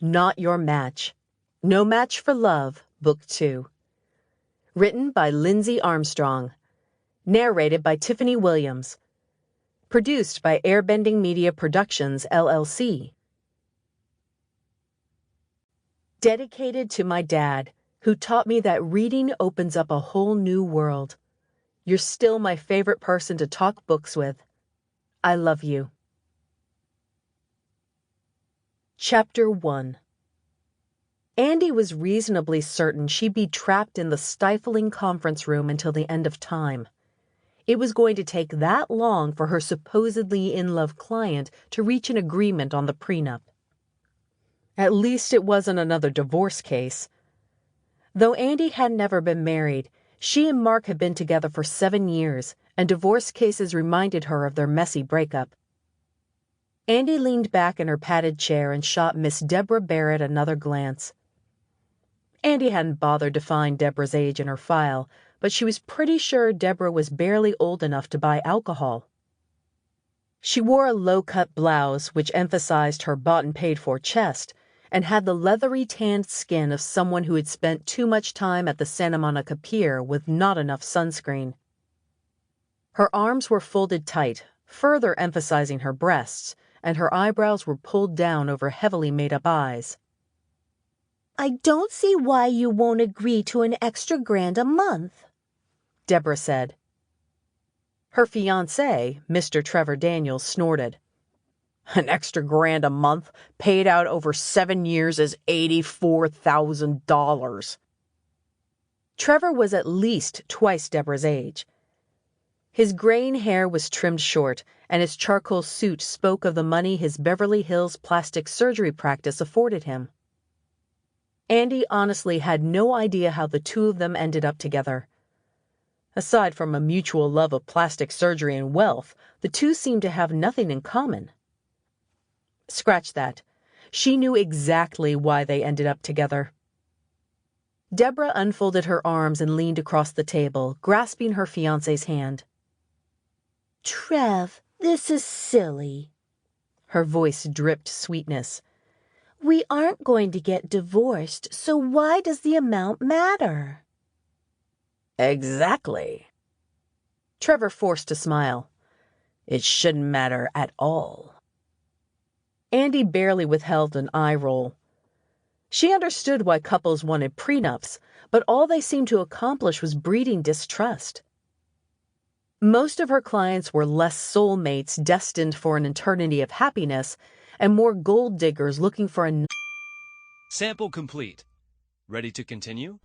Not Your Match. No Match for Love, Book 2. Written by Lindzee Armstrong. Narrated by Tiffany Williams. Produced by Airbending Media Productions, LLC. Dedicated to my dad, who taught me that reading opens up a whole new world. You're still my favorite person to talk books with. I love you. Chapter 1. Andi was reasonably certain she'd be trapped in the stifling conference room until the end of time. It was going to take that long for her supposedly in-love client to reach an agreement on the prenup. At least it wasn't another divorce case. Though Andi had never been married, she and Mark had been together for 7 years, and divorce cases reminded her of their messy breakup. Andi leaned back in her padded chair and shot Miss Deborah Barrett another glance. Andi hadn't bothered to find Deborah's age in her file, but she was pretty sure Deborah was barely old enough to buy alcohol. She wore a low-cut blouse which emphasized her bought-and-paid-for chest and had the leathery tanned skin of someone who had spent too much time at the Santa Monica Pier with not enough sunscreen. Her arms were folded tight, further emphasizing her breasts, and her eyebrows were pulled down over heavily made-up eyes. "I don't see why you won't agree to an extra $1,000 a month," Deborah said. Her fiancé, Mr. Trevor Daniels, snorted. "An extra $1,000 a month, paid out over 7 years, is $84,000. Trevor was at least twice Deborah's age. His graying hair was trimmed short, and his charcoal suit spoke of the money his Beverly Hills plastic surgery practice afforded him. Andi honestly had no idea how the two of them ended up together. Aside from a mutual love of plastic surgery and wealth, the two seemed to have nothing in common. Scratch that. She knew exactly why they ended up together. Deborah unfolded her arms and leaned across the table, grasping her fiancé's hand. "Trev, this is silly." Her voice dripped sweetness. "We aren't going to get divorced, so why does the amount matter?" Exactly. Trevor forced a smile. It shouldn't matter at all. Andi barely withheld an eye roll. She understood why couples wanted prenups, but all they seemed to accomplish was breeding distrust. Most of her clients were less soulmates destined for an eternity of happiness and more gold diggers looking for a... Sample complete. Ready to continue?